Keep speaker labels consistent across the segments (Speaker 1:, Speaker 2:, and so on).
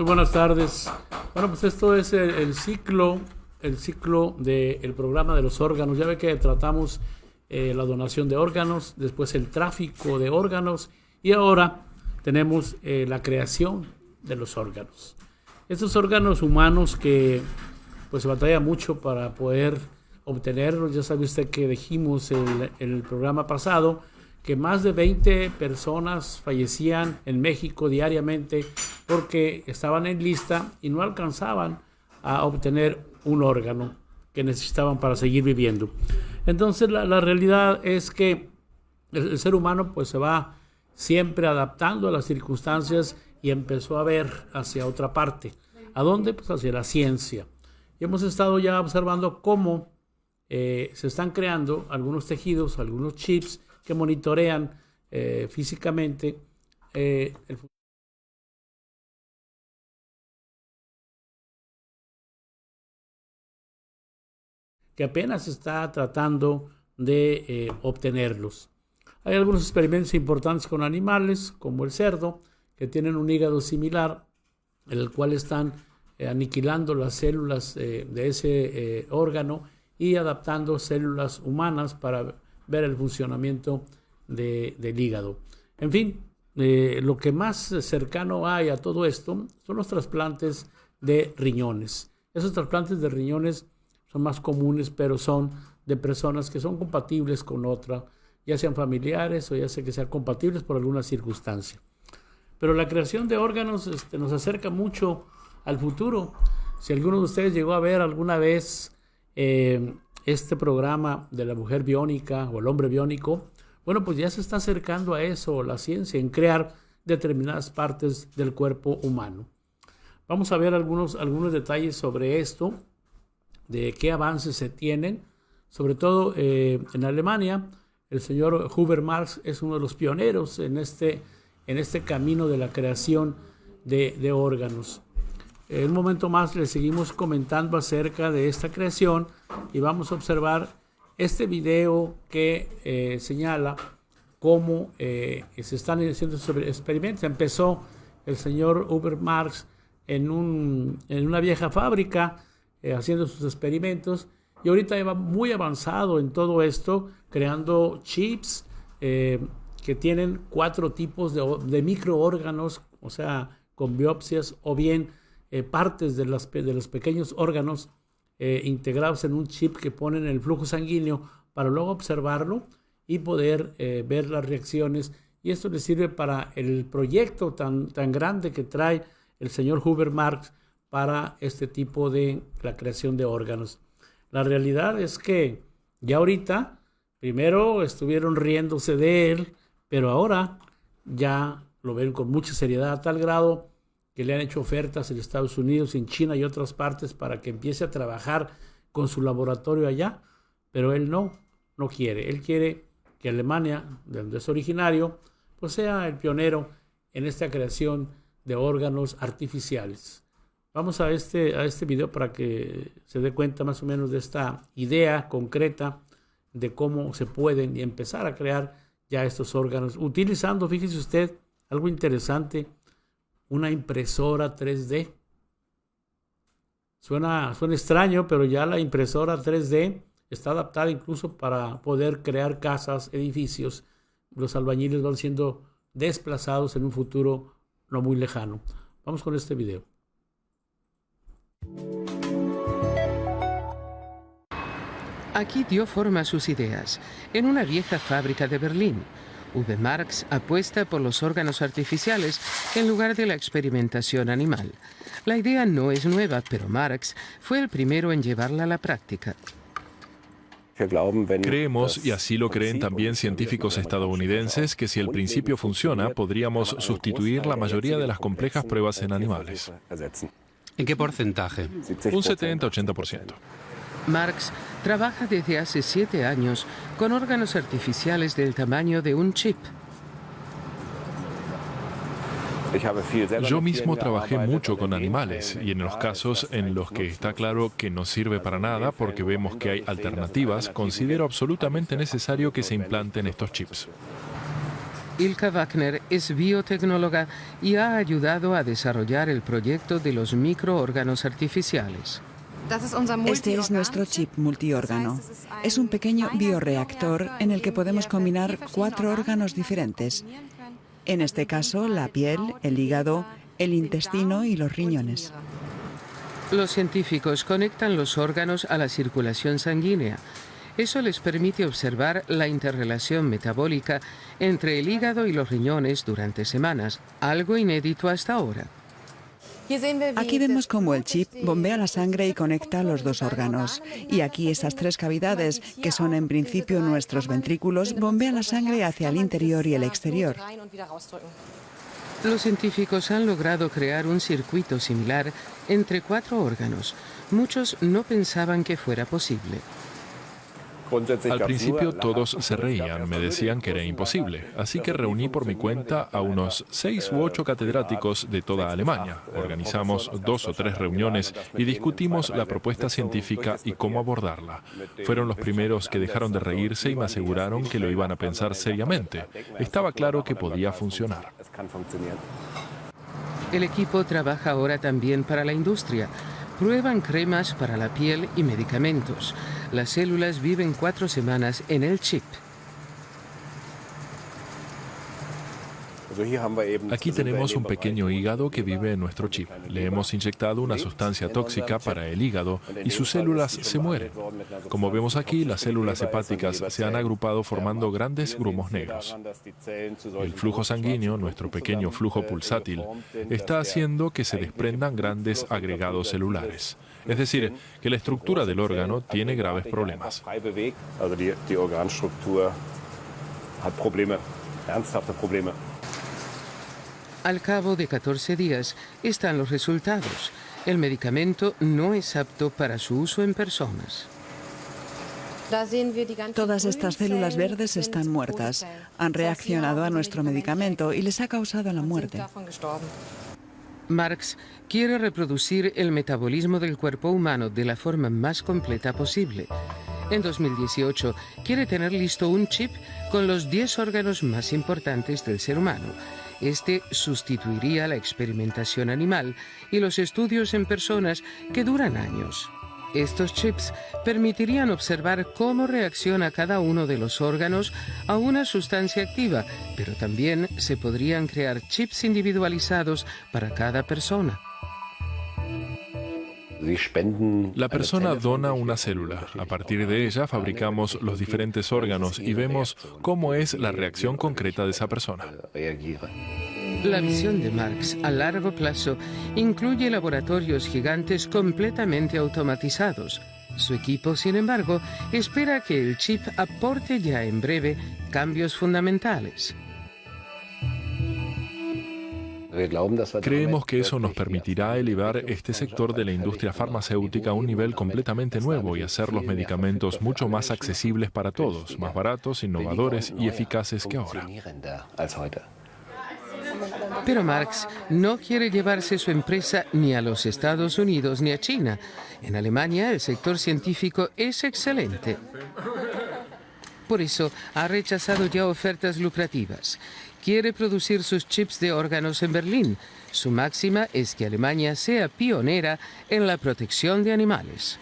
Speaker 1: Muy buenas tardes. Bueno, pues esto es el ciclo del programa de los órganos. Ya ve que tratamos la donación de órganos, después el tráfico de órganos y ahora tenemos la creación de los órganos. Estos órganos humanos que pues se batalla mucho para poder obtenerlos. Ya sabe usted que dijimos en el programa pasado que más de 20 personas fallecían en México diariamente porque estaban en lista y no alcanzaban a obtener un órgano que necesitaban para seguir viviendo. Entonces la realidad es que el ser humano pues se va siempre adaptando a las circunstancias y empezó a ver hacia otra parte. ¿A dónde? Pues hacia la ciencia. Y hemos estado ya observando cómo se están creando algunos tejidos, algunos chips que monitorean físicamente el que apenas está tratando de obtenerlos. Hay algunos experimentos importantes con animales, como el cerdo, que tienen un hígado similar, en el cual están aniquilando las células de ese órgano y adaptando células humanas para ver el funcionamiento del hígado. En fin, lo que más cercano hay a todo esto son los trasplantes de riñones. Esos trasplantes de riñones son más comunes, pero son de personas que son compatibles con otra, ya sean familiares o ya sea que sean compatibles por alguna circunstancia. Pero la creación de órganos nos acerca mucho al futuro. Si alguno de ustedes llegó a ver alguna vez este programa de la mujer biónica o el hombre biónico, bueno, pues ya se está acercando a eso la ciencia, en crear determinadas partes del cuerpo humano. Vamos a ver algunos detalles sobre esto, de qué avances se tienen, sobre todo en Alemania. El señor Hubert Marx es uno de los pioneros en este camino de la creación de órganos. En un momento más les seguimos comentando acerca de esta creación y vamos a observar este video que señala cómo se están haciendo experimentos. Empezó el señor Hubert Marx en una vieja fábrica haciendo sus experimentos y ahorita va muy avanzado en todo esto, creando chips que tienen 4 tipos de microórganos, o sea, con biopsias o bien partes de los pequeños órganos integrados en un chip que ponen en el flujo sanguíneo para luego observarlo y poder ver las reacciones. Y esto le sirve para el proyecto tan grande que trae el señor Hubert Marx para este tipo de la creación de órganos. La realidad es que ya ahorita, primero estuvieron riéndose de él, pero ahora ya lo ven con mucha seriedad, a tal grado que le han hecho ofertas en Estados Unidos, en China y otras partes para que empiece a trabajar con su laboratorio allá, pero él no quiere. Él quiere que Alemania, de donde es originario, pues sea el pionero en esta creación de órganos artificiales. Vamos a este video para que se dé cuenta más o menos de esta idea concreta de cómo se pueden empezar a crear ya estos órganos, utilizando, fíjese usted, algo interesante, una impresora 3D. Suena extraño, pero ya la impresora 3D está adaptada incluso para poder crear casas, edificios. Los albañiles van siendo desplazados en un futuro no muy lejano. Vamos con este video.
Speaker 2: Aquí dio forma a sus ideas, en una vieja fábrica de Berlín. Uwe Marx apuesta por los órganos artificiales en lugar de la experimentación animal. La idea no es nueva, pero Marx fue el primero en llevarla a la práctica.
Speaker 3: Creemos, y así lo creen también científicos estadounidenses, que si el principio funciona, podríamos sustituir la mayoría de las complejas pruebas en animales.
Speaker 4: ¿En qué porcentaje?
Speaker 3: Un 70-80%.
Speaker 2: Marx trabaja desde hace 7 años con órganos artificiales del tamaño de un chip.
Speaker 3: Yo mismo trabajé mucho con animales y en los casos en los que está claro que no sirve para nada porque vemos que hay alternativas, considero absolutamente necesario que se implanten estos chips.
Speaker 2: Ilka Wagner es biotecnóloga y ha ayudado a desarrollar el proyecto de los microórganos artificiales.
Speaker 5: Este es nuestro chip multiórgano. Es un pequeño bioreactor en el que podemos combinar 4 órganos diferentes. En este caso, la piel, el hígado, el intestino y los riñones.
Speaker 2: Los científicos conectan los órganos a la circulación sanguínea. Eso les permite observar la interrelación metabólica entre el hígado y los riñones durante semanas, algo inédito hasta ahora.
Speaker 5: Aquí vemos cómo el chip bombea la sangre y conecta los 2 órganos. Y aquí esas 3 cavidades, que son en principio nuestros ventrículos, bombean la sangre hacia el interior y el exterior.
Speaker 2: Los científicos han logrado crear un circuito similar entre 4 órganos. Muchos no pensaban que fuera posible.
Speaker 3: Al principio todos se reían, me decían que era imposible, así que reuní por mi cuenta a unos 6 u 8 catedráticos de toda Alemania. Organizamos 2 o 3 reuniones y discutimos la propuesta científica y cómo abordarla. Fueron los primeros que dejaron de reírse y me aseguraron que lo iban a pensar seriamente. Estaba claro que podía funcionar.
Speaker 2: El equipo trabaja ahora también para la industria. Prueban cremas para la piel y medicamentos. Las células viven 4 semanas en el chip.
Speaker 3: Aquí tenemos un pequeño hígado que vive en nuestro chip. Le hemos inyectado una sustancia tóxica para el hígado y sus células se mueren. Como vemos aquí, las células hepáticas se han agrupado formando grandes grumos negros. El flujo sanguíneo, nuestro pequeño flujo pulsátil, está haciendo que se desprendan grandes agregados celulares. Es decir, que la estructura del órgano tiene graves problemas.
Speaker 2: Al cabo de 14 días están los resultados. El medicamento no es apto para su uso en personas.
Speaker 5: Todas estas células verdes están muertas. Han reaccionado a nuestro medicamento y les ha causado la muerte.
Speaker 2: Marx quiere reproducir el metabolismo del cuerpo humano de la forma más completa posible. En 2018 quiere tener listo un chip con los 10 órganos más importantes del ser humano. Este sustituiría la experimentación animal y los estudios en personas que duran años. Estos chips permitirían observar cómo reacciona cada uno de los órganos a una sustancia activa, pero también se podrían crear chips individualizados para cada persona.
Speaker 3: La persona dona una célula. A partir de ella fabricamos los diferentes órganos y vemos cómo es la reacción concreta de esa persona.
Speaker 2: La visión de Marx a largo plazo incluye laboratorios gigantes completamente automatizados. Su equipo, sin embargo, espera que el chip aporte ya en breve cambios fundamentales.
Speaker 3: Creemos que eso nos permitirá elevar este sector de la industria farmacéutica a un nivel completamente nuevo y hacer los medicamentos mucho más accesibles para todos, más baratos, innovadores y eficaces que ahora.
Speaker 2: Pero Marx no quiere llevarse su empresa ni a los Estados Unidos ni a China. En Alemania el sector científico es excelente. Por eso ha rechazado ya ofertas lucrativas. Quiere producir sus chips de órganos en Berlín. Su máxima es que Alemania sea pionera en la protección de animales.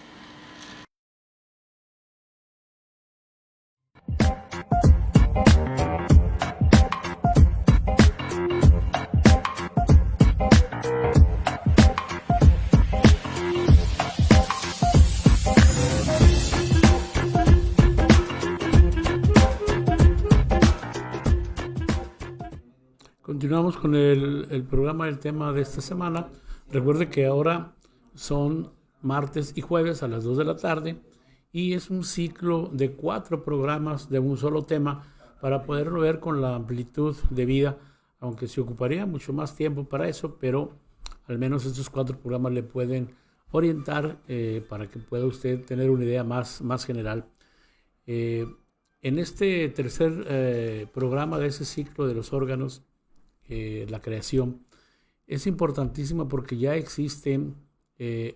Speaker 1: Continuamos con el programa, el tema de esta semana. Recuerde que ahora son martes y jueves a las 2 de la tarde y es un ciclo de 4 programas de un solo tema para poderlo ver con la amplitud de vida, aunque se ocuparía mucho más tiempo para eso, pero al menos estos 4 programas le pueden orientar para que pueda usted tener una idea más general. En este tercer programa de ese ciclo de los órganos, la creación, es importantísima porque ya existen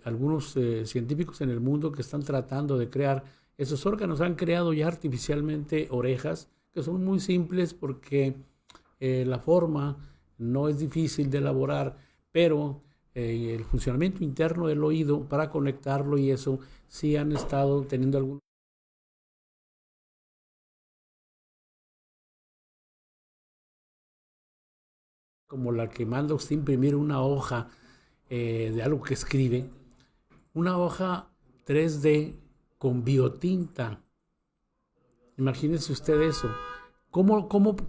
Speaker 1: algunos científicos en el mundo que están tratando de crear esos órganos. Han creado ya artificialmente orejas que son muy simples porque la forma no es difícil de elaborar, pero el funcionamiento interno del oído para conectarlo y eso sí han estado teniendo algún... como la que manda usted imprimir una hoja de algo que escribe, una hoja 3D con biotinta. Imagínense usted eso.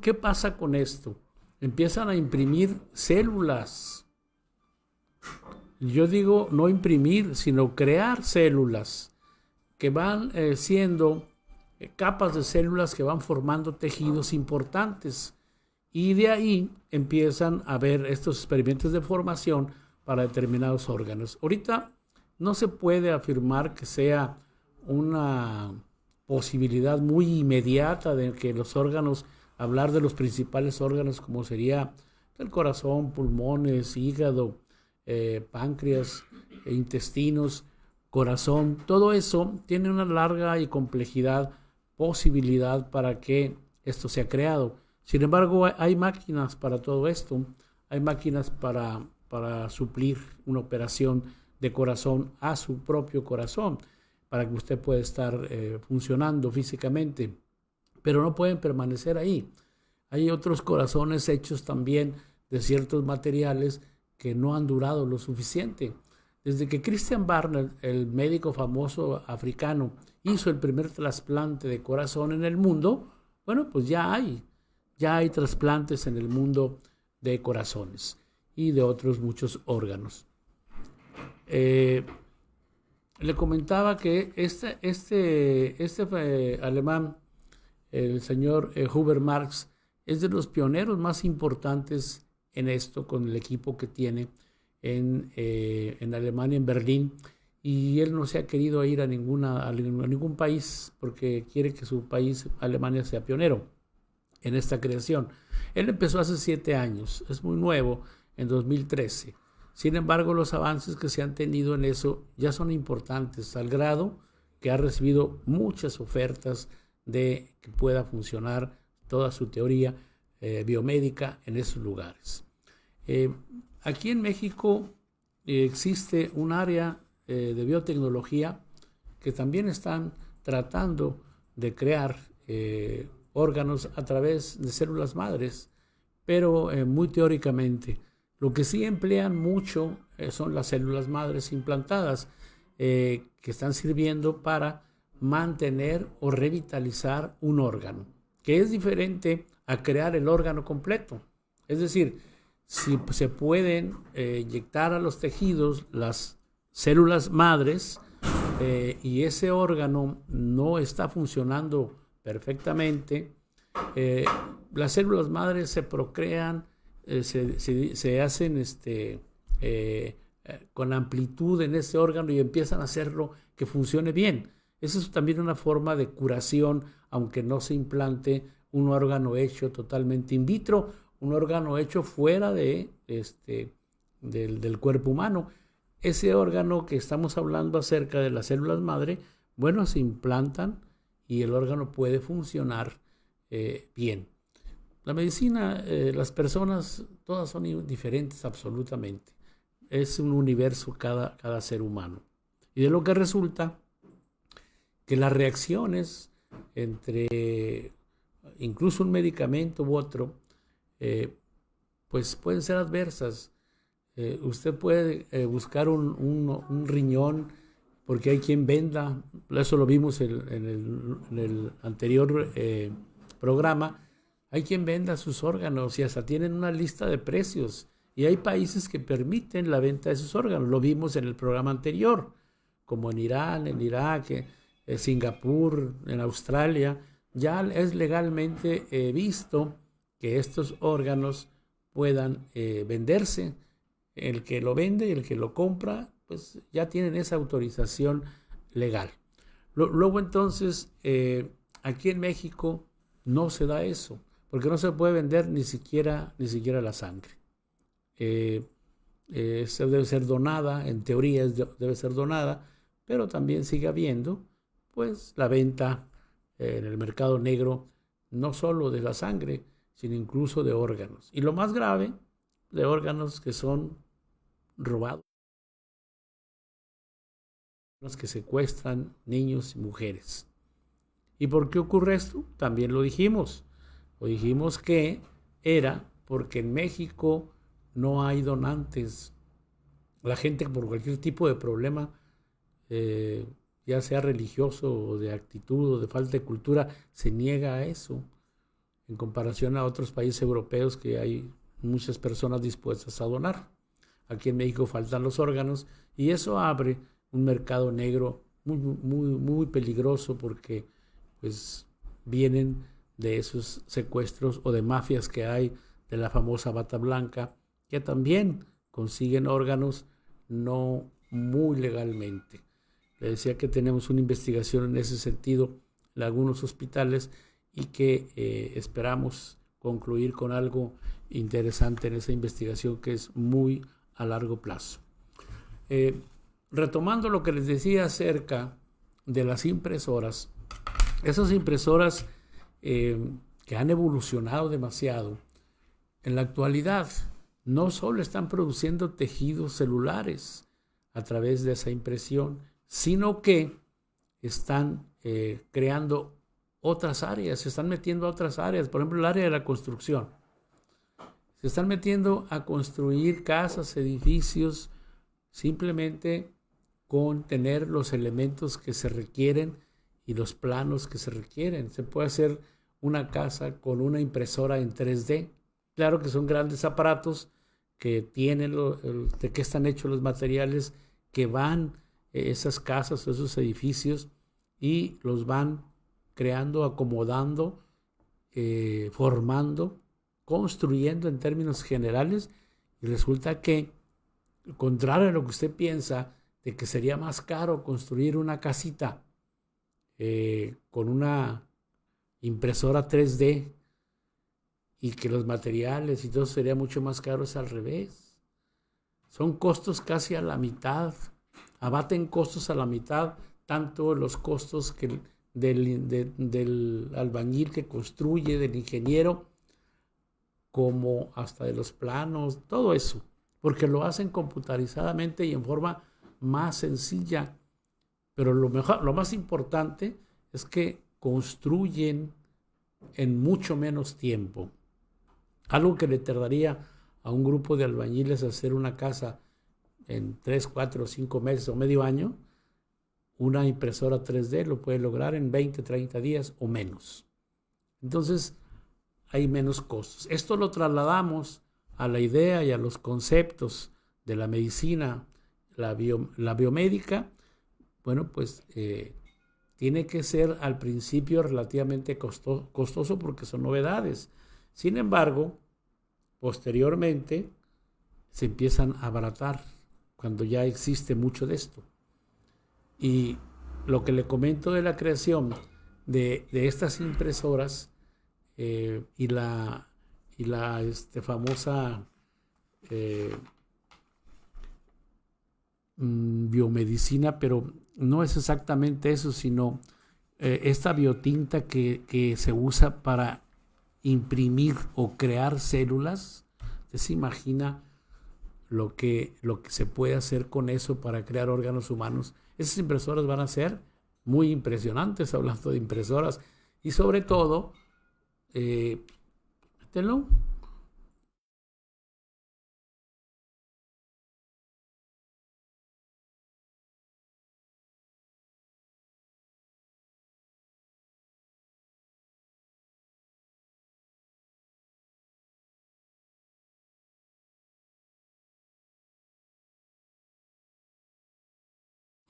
Speaker 1: ¿Qué pasa con esto? Empiezan a imprimir células. Yo digo no imprimir, sino crear células que van siendo capas de células que van formando tejidos importantes. Y de ahí empiezan a ver estos experimentos de formación para determinados órganos. Ahorita no se puede afirmar que sea una posibilidad muy inmediata de que los órganos, hablar de los principales órganos como sería el corazón, pulmones, hígado, páncreas, intestinos, corazón, todo eso tiene una larga y complejidad posibilidad para que esto sea creado. Sin embargo, hay máquinas para todo esto, hay máquinas para suplir una operación de corazón a su propio corazón, para que usted pueda estar funcionando físicamente, pero no pueden permanecer ahí. Hay otros corazones hechos también de ciertos materiales que no han durado lo suficiente. Desde que Christian Barnard, el médico famoso africano, hizo el primer trasplante de corazón en el mundo, bueno, pues ya hay trasplantes en el mundo de corazones y de otros muchos órganos. Le comentaba que este alemán, el señor Hubert Marx, es de los pioneros más importantes en esto, con el equipo que tiene en Alemania, en Berlín, y él no se ha querido ir a ningún país porque quiere que su país, Alemania, sea pionero en esta creación. Él empezó hace 7 años, es muy nuevo, en 2013. Sin embargo, los avances que se han tenido en eso ya son importantes, al grado que ha recibido muchas ofertas de que pueda funcionar toda su teoría biomédica en esos lugares. Aquí en México existe un área de biotecnología que también están tratando de crear órganos a través de células madres, pero muy teóricamente. Lo que sí emplean mucho son las células madres implantadas, que están sirviendo para mantener o revitalizar un órgano, que es diferente a crear el órgano completo. Es decir, si se pueden inyectar a los tejidos las células madres y ese órgano no está funcionando perfectamente, las células madres se procrean, se hacen con amplitud en ese órgano y empiezan a hacerlo que funcione bien. Eso es también una forma de curación, aunque no se implante un órgano hecho totalmente in vitro, un órgano hecho fuera del cuerpo humano. Ese órgano que estamos hablando acerca de las células madre, bueno, se implantan y el órgano puede funcionar bien. La medicina, las personas, todas son diferentes absolutamente. Es un universo cada ser humano. Y de lo que resulta que las reacciones entre incluso un medicamento u otro, pues pueden ser adversas. Usted puede buscar un riñón porque hay quien venda, eso lo vimos en el anterior programa, hay quien venda sus órganos y hasta tienen una lista de precios. Y hay países que permiten la venta de sus órganos. Lo vimos en el programa anterior, como en Irán, en Irak, en Singapur, en Australia. Ya es legalmente visto que estos órganos puedan venderse. El que lo vende y el que lo compra, pues ya tienen esa autorización legal. Luego entonces, aquí en México no se da eso, porque no se puede vender ni siquiera la sangre. Se debe ser donada, en teoría debe ser donada, pero también sigue habiendo pues la venta en el mercado negro, no solo de la sangre, sino incluso de órganos. Y lo más grave, de órganos que son robados, los que secuestran niños y mujeres. ¿Y por qué ocurre esto? También lo dijimos. Lo dijimos que era porque en México no hay donantes. La gente por cualquier tipo de problema, ya sea religioso o de actitud o de falta de cultura, se niega a eso. En comparación a otros países europeos que hay muchas personas dispuestas a donar. Aquí en México faltan los órganos y eso abre un mercado negro muy peligroso porque pues vienen de esos secuestros o de mafias que hay de la famosa bata blanca que también consiguen órganos no muy legalmente. Le decía que tenemos una investigación en ese sentido en algunos hospitales y que esperamos concluir con algo interesante en esa investigación que es muy a largo plazo. Retomando lo que les decía acerca de las impresoras, esas impresoras que han evolucionado demasiado, en la actualidad no solo están produciendo tejidos celulares a través de esa impresión, sino que están creando otras áreas, se están metiendo a otras áreas, por ejemplo el área de la construcción. Se están metiendo a construir casas, edificios, simplemente con tener los elementos que se requieren y los planos que se requieren. Se puede hacer una casa con una impresora en 3D. Claro que son grandes aparatos que tienen de qué están hechos los materiales que van esas casas o esos edificios y los van creando, acomodando, formando, construyendo en términos generales, y resulta que, contrario a lo que usted piensa, de que sería más caro construir una casita con una impresora 3D y que los materiales y todo sería mucho más caro, es al revés. Son costos casi a la mitad, abaten costos a la mitad, tanto los costos que del albañil que construye, del ingeniero, como hasta de los planos, todo eso, porque lo hacen computarizadamente y en forma más sencilla. Pero lo más importante es que construyen en mucho menos tiempo. Algo que le tardaría a un grupo de albañiles hacer una casa en 3, 4, 5 meses o medio año, una impresora 3D lo puede lograr en 20, 30 días o menos. Entonces, hay menos costos. Esto lo trasladamos a la idea y a los conceptos de la medicina, la biomédica. Bueno, pues tiene que ser al principio relativamente costoso porque son novedades. Sin embargo, posteriormente se empiezan a abaratar cuando ya existe mucho de esto. Y lo que le comento de la creación de estas impresoras y la famosa biomedicina, pero no es exactamente eso, sino esta biotinta que se usa para imprimir o crear células. ¿Usted se imagina lo que se puede hacer con eso para crear órganos humanos? Esas impresoras van a ser muy impresionantes, hablando de impresoras, y sobre todo, mételo.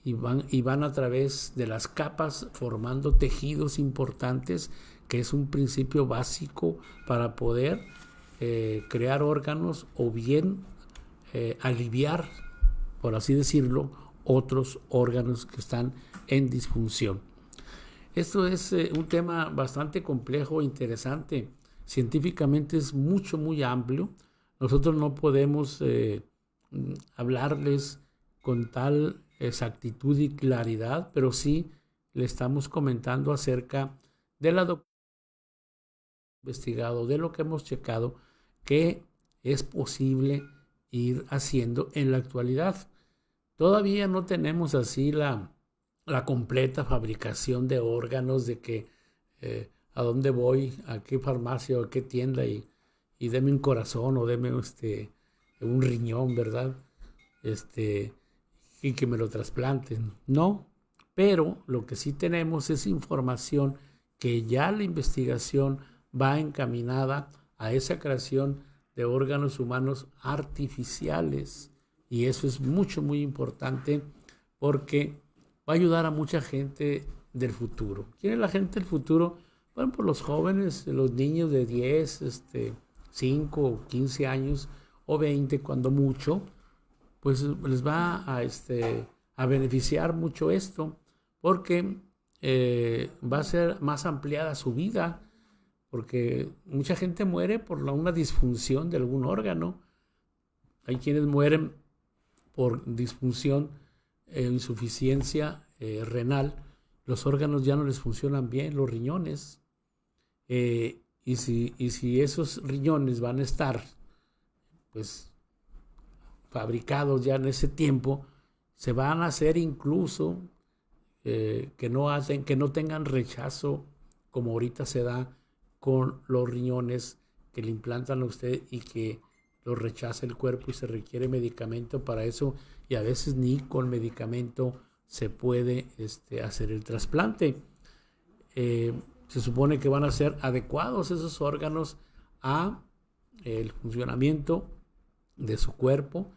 Speaker 1: Y van a través de las capas formando tejidos importantes, que es un principio básico para poder crear órganos o bien aliviar, por así decirlo, otros órganos que están en disfunción. Esto es un tema bastante complejo e interesante. Científicamente es muy amplio. Nosotros no podemos hablarles con tal exactitud y claridad, pero sí le estamos comentando acerca de la investigado, de lo que hemos checado, que es posible ir haciendo en la actualidad. Todavía no tenemos así la completa fabricación de órganos, de que a dónde voy, a qué farmacia o a qué tienda y deme un corazón o deme un riñón, ¿verdad? Y que me lo trasplanten. No, pero lo que sí tenemos es información que ya la investigación va encaminada a esa creación de órganos humanos artificiales. Y eso es muy importante porque va a ayudar a mucha gente del futuro. ¿Quién es la gente del futuro? Bueno, pues los jóvenes, los niños de 10, 5 o 15 años o 20 cuando mucho, pues les va a beneficiar mucho esto porque va a ser más ampliada su vida, porque mucha gente muere por una disfunción de algún órgano. Hay quienes mueren por disfunción, insuficiencia renal. Los órganos ya no les funcionan bien, los riñones. Y si esos riñones van a estar pues fabricados ya en ese tiempo, se van a hacer incluso que no tengan rechazo como ahorita se da con los riñones que le implantan a usted y que lo rechaza el cuerpo y se requiere medicamento para eso, y a veces ni con medicamento se puede hacer el trasplante. Se supone que van a ser adecuados esos órganos a el funcionamiento de su cuerpo,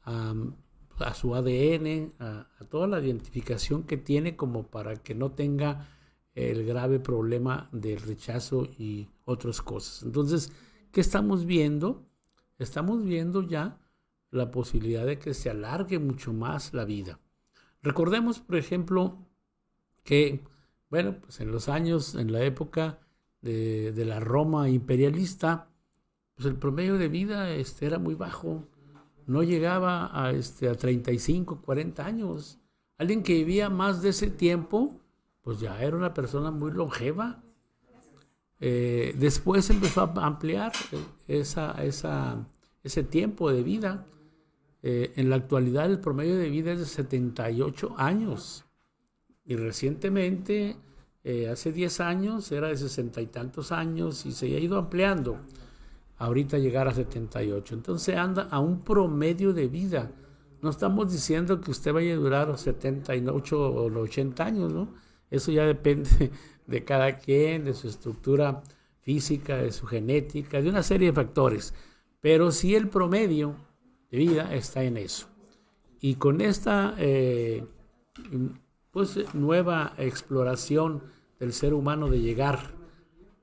Speaker 1: a su ADN, a toda la identificación que tiene, como para que no tenga el grave problema del rechazo y otras cosas. Entonces, ¿qué estamos viendo? Estamos viendo ya la posibilidad de que se alargue mucho más la vida. Recordemos, por ejemplo, que, bueno, pues en la época de la Roma imperialista, pues el promedio de vida era muy bajo. No llegaba a 35, 40 años. Alguien que vivía más de ese tiempo, pues ya era una persona muy longeva. Después empezó a ampliar ese tiempo de vida. En la actualidad el promedio de vida es de 78 años. Y recientemente, hace 10 años, era de 60 y tantos años y se ha ido ampliando. Ahorita llegar a 78. Entonces anda a un promedio de vida. No estamos diciendo que usted vaya a durar los 78 o los 80 años, ¿no? Eso ya depende de cada quien, de su estructura física, de su genética, de una serie de factores. Pero sí el promedio de vida está en eso. Y con esta nueva exploración del ser humano de llegar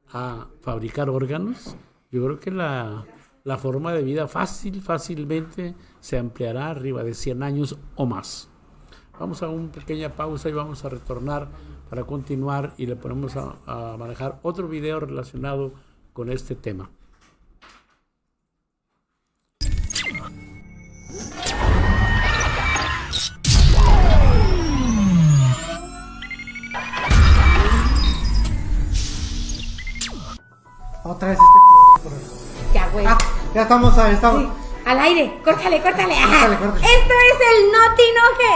Speaker 1: a fabricar órganos, yo creo que la forma de vida fácilmente se ampliará arriba de 100 años o más. Vamos a una pequeña pausa y vamos a retornar para continuar y le ponemos a manejar otro video relacionado con este tema.
Speaker 6: Otra vez
Speaker 7: Ya, güey.
Speaker 6: ya estamos.
Speaker 7: Sí, al aire. Córtale.
Speaker 6: Córtale.
Speaker 7: Esto es el Notinoje.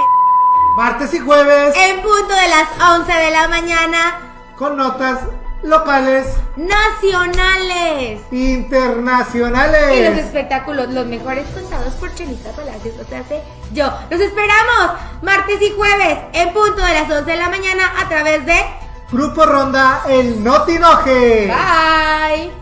Speaker 6: Martes y jueves.
Speaker 7: En punto de las 11 de la mañana.
Speaker 6: Con notas locales,
Speaker 7: Nacionales.
Speaker 6: internacionales.
Speaker 7: Y los espectáculos, los mejores contados por Chelita Palacios, o sea, yo. Los esperamos martes y jueves en punto de las 11 de la mañana a través de
Speaker 6: Grupo Ronda, el Notinoje.
Speaker 7: Bye.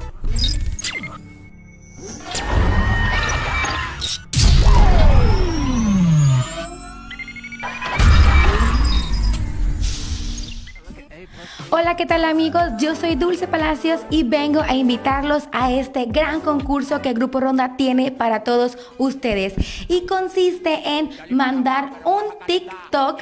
Speaker 7: Hola, ¿qué tal amigos? Yo soy Dulce Palacios y vengo a invitarlos a este gran concurso que Grupo Ronda tiene para todos ustedes. Y consiste en mandar un TikTok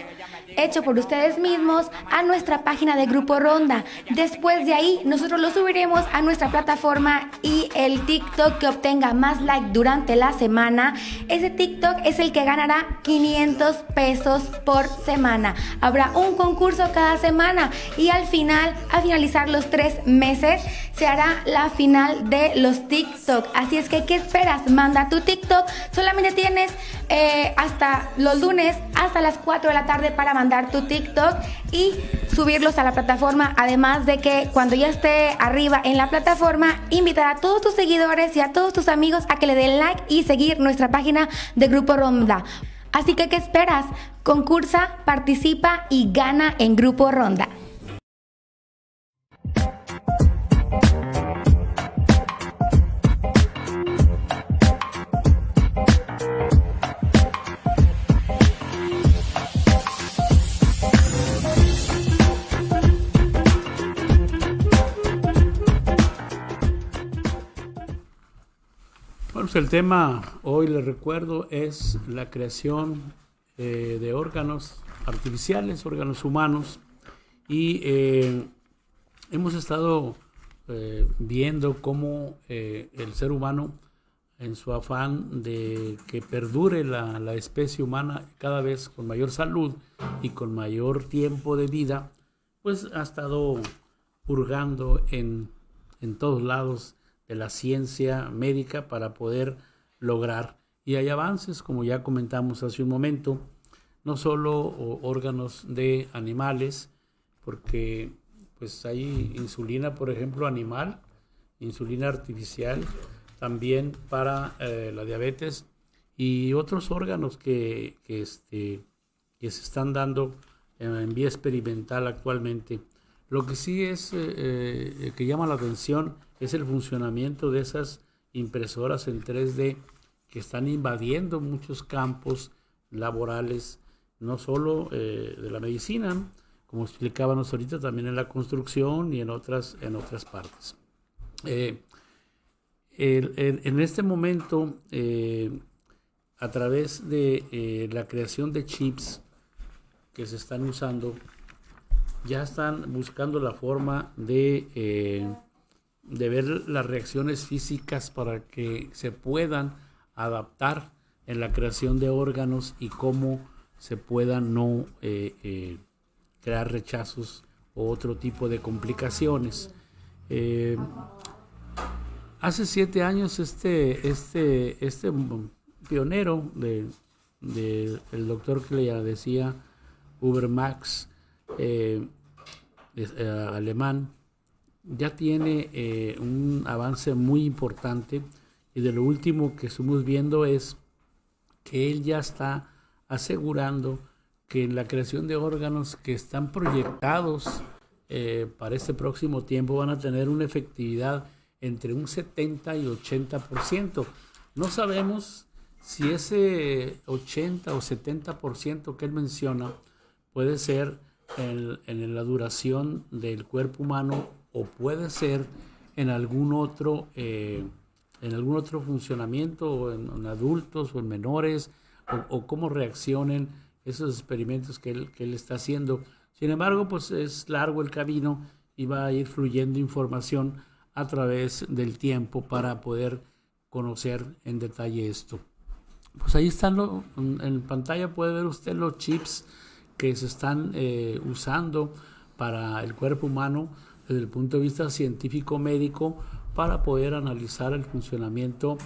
Speaker 7: hecho por ustedes mismos a nuestra página de Grupo Ronda. Después de ahí, nosotros lo subiremos a nuestra plataforma y el TikTok que obtenga más like durante la semana, ese TikTok es el que ganará 500 pesos por semana. Habrá un concurso cada semana y al finalizar los 3 meses, se hará la final de los TikTok. Así es que, ¿qué esperas? Manda tu TikTok. Solamente tienes hasta los lunes, hasta las 4 de la tarde para mandar tu TikTok y subirlos a la plataforma. Además de que cuando ya esté arriba en la plataforma, invitar a todos tus seguidores y a todos tus amigos a que le den like y seguir nuestra página de Grupo Ronda. Así que, ¿qué esperas? Concursa, participa y gana en Grupo Ronda.
Speaker 1: Bueno, pues el tema hoy, les recuerdo, es la creación de órganos artificiales, órganos humanos, y hemos estado viendo cómo el ser humano, en su afán de que perdure la especie humana cada vez con mayor salud y con mayor tiempo de vida, pues ha estado hurgando en todos lados de la ciencia médica para poder lograr, y hay avances, como ya comentamos hace un momento, no solo órganos de animales, porque pues hay insulina, por ejemplo, animal, insulina artificial, también para la diabetes, y otros órganos que se están dando en vía experimental actualmente. Lo que sí es que llama la atención es el funcionamiento de esas impresoras en 3D que están invadiendo muchos campos laborales, no solo de la medicina, como explicábamos ahorita, también en la construcción y en otras partes. En este momento, a través de la creación de chips que se están usando, ya están buscando la forma de ver las reacciones físicas para que se puedan adaptar en la creación de órganos y cómo se puedan no crear rechazos o otro tipo de complicaciones. Hace 7 años este pionero el doctor que le decía Uber Max, alemán, ya tiene un avance muy importante, y de lo último que estamos viendo es que él ya está asegurando que en la creación de órganos que están proyectados para este próximo tiempo van a tener una efectividad entre un 70 y 80%. No sabemos si ese 80 o 70% que él menciona puede ser en la duración del cuerpo humano, o puede ser en algún otro funcionamiento, o en adultos o en menores, o cómo reaccionen esos experimentos que él está haciendo. Sin embargo, pues es largo el camino y va a ir fluyendo información a través del tiempo para poder conocer en detalle esto. Pues ahí están, en pantalla puede ver usted los chips que se están usando para el cuerpo humano desde el punto de vista científico-médico, para poder analizar el funcionamiento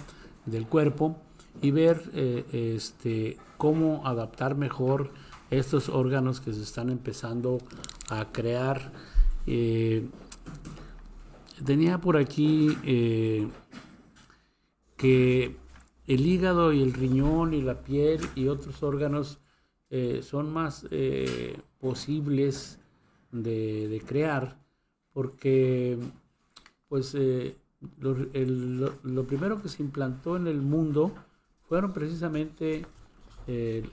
Speaker 1: del cuerpo y ver cómo adaptar mejor estos órganos que se están empezando a crear. Tenía por aquí que el hígado y el riñón y la piel y otros órganos son más posibles de crear, porque pues lo primero que se implantó en el mundo fueron precisamente se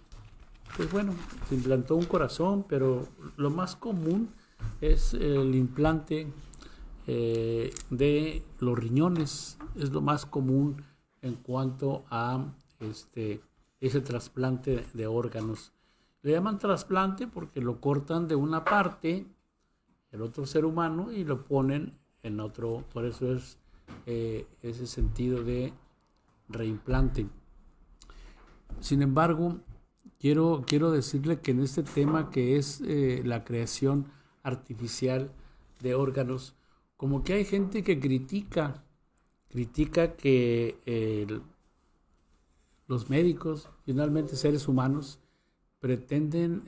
Speaker 1: implantó un corazón, pero lo más común es el implante de los riñones. Es lo más común en cuanto a ese trasplante de órganos. Le llaman trasplante porque lo cortan de una parte, el otro ser humano, y lo ponen en otro. Por eso es ese sentido de reimplante. Sin embargo, quiero decirle que en este tema que es la creación artificial de órganos, como que hay gente que critica que los médicos, finalmente seres humanos, pretenden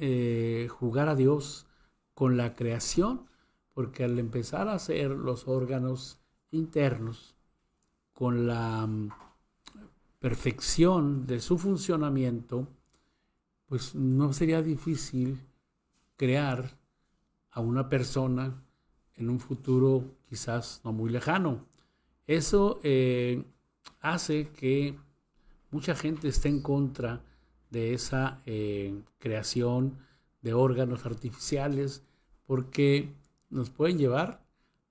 Speaker 1: jugar a Dios con la creación, porque al empezar a hacer los órganos internos con la perfección de su funcionamiento, pues no sería difícil crear a una persona en un futuro quizás no muy lejano. Eso hace que mucha gente esté en contra de esa creación de órganos artificiales, porque nos pueden llevar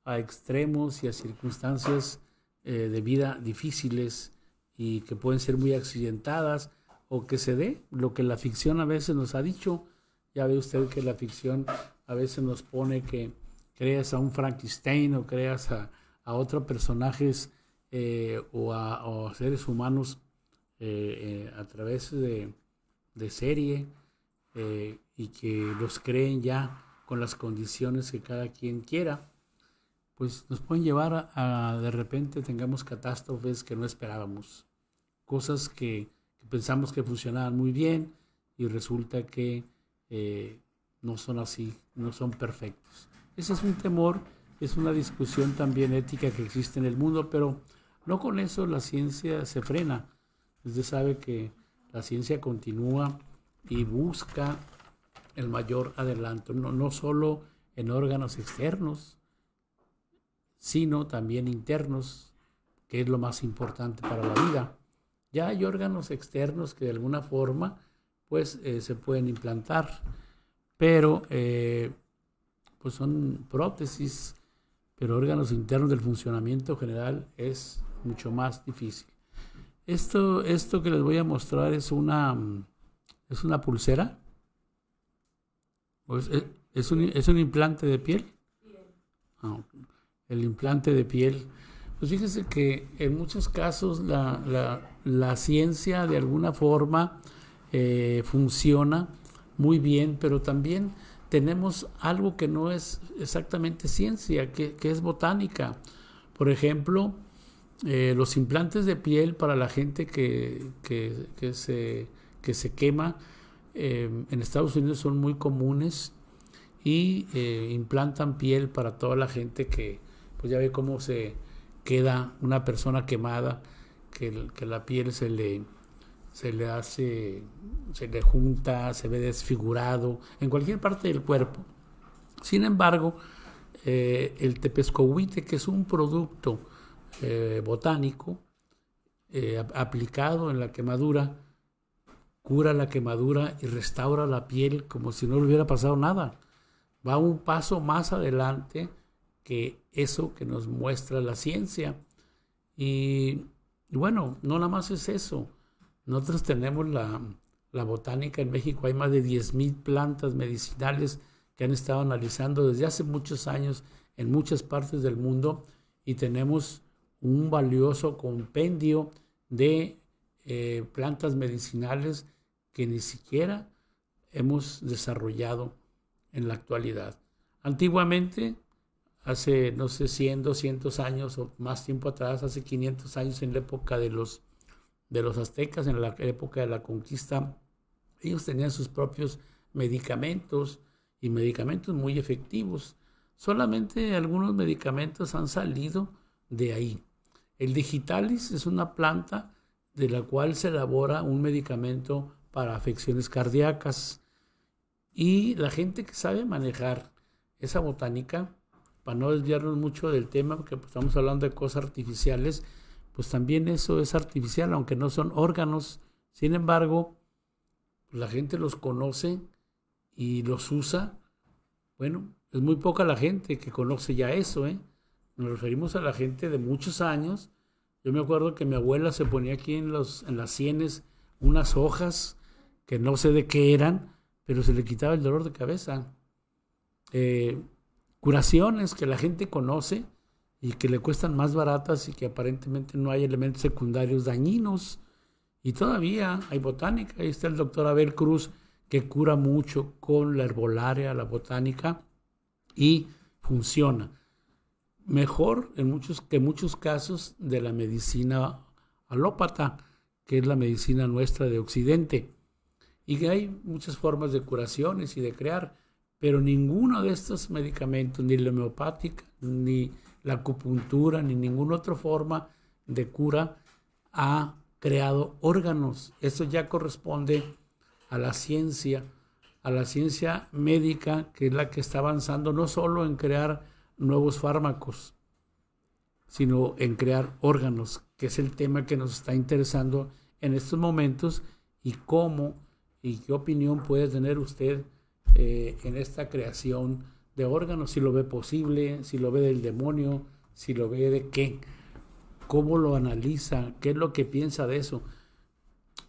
Speaker 1: a extremos y a circunstancias de vida difíciles y que pueden ser muy accidentadas, o que se dé lo que la ficción a veces nos ha dicho. Ya ve usted que la ficción a veces nos pone que creas a un Frankenstein o creas a otros personajes o a seres humanos a través de serie y que los creen ya con las condiciones que cada quien quiera, pues nos pueden llevar a de repente tengamos catástrofes que no esperábamos, cosas que pensamos que funcionaban muy bien y resulta que no son así, no son perfectos. Ese es un temor, es una discusión también ética que existe en el mundo, pero no con eso la ciencia se frena. Usted sabe que la ciencia continúa y busca el mayor adelanto, no solo en órganos externos, sino también internos, que es lo más importante para la vida. Ya hay órganos externos que de alguna forma pues se pueden implantar, pero pues son prótesis, pero órganos internos del funcionamiento general es mucho más difícil. Esto que les voy a mostrar es una pulsera. ¿Es un implante de piel? Ah, el implante de piel. Pues fíjese que en muchos casos la ciencia de alguna forma funciona muy bien, pero también tenemos algo que no es exactamente ciencia, que es botánica. Por ejemplo, los implantes de piel para la gente que se quema, en Estados Unidos son muy comunes y implantan piel para toda la gente que pues ya ve cómo se queda una persona quemada, que la piel se le junta, se ve desfigurado en cualquier parte del cuerpo. Sin embargo, el tepescohuite, que es un producto botánico aplicado en la quemadura, cura la quemadura y restaura la piel como si no le hubiera pasado nada. Va un paso más adelante que eso que nos muestra la ciencia. Y bueno, no nada más es eso. Nosotros tenemos la botánica en México. Hay más de 10,000 plantas medicinales que han estado analizando desde hace muchos años en muchas partes del mundo, y tenemos un valioso compendio de plantas medicinales que ni siquiera hemos desarrollado en la actualidad. Antiguamente, hace, no sé, 100, 200 años o más tiempo atrás, hace 500 años, en la época de los aztecas, en la época de la conquista, ellos tenían sus propios medicamentos y medicamentos muy efectivos. Solamente algunos medicamentos han salido de ahí. El digitalis es una planta de la cual se elabora un medicamento para afecciones cardíacas, y la gente que sabe manejar esa botánica, para no desviarnos mucho del tema, porque pues estamos hablando de cosas artificiales, pues también eso es artificial, aunque no son órganos. Sin embargo, pues la gente los conoce y los usa. Bueno, es muy poca la gente que conoce ya eso, Nos referimos a la gente de muchos años. Yo me acuerdo que mi abuela se ponía aquí en las sienes unas hojas que no sé de qué eran, pero se le quitaba el dolor de cabeza. Curaciones que la gente conoce y que le cuestan más baratas y que aparentemente no hay elementos secundarios dañinos. Y todavía hay botánica. Ahí está el doctor Abel Cruz, que cura mucho con la herbolaria, la botánica, y funciona mejor en muchos casos de la medicina alópata, que es la medicina nuestra de Occidente. Y que hay muchas formas de curaciones y de crear, pero ninguno de estos medicamentos, ni la homeopática, ni la acupuntura, ni ninguna otra forma de cura ha creado órganos. Eso ya corresponde a la ciencia médica, que es la que está avanzando no solo en crear nuevos fármacos, sino en crear órganos, que es el tema que nos está interesando en estos momentos. Y cómo y qué opinión puede tener usted en esta creación de órganos, si lo ve posible, si lo ve del demonio, si lo ve de qué, cómo lo analiza, qué es lo que piensa de eso.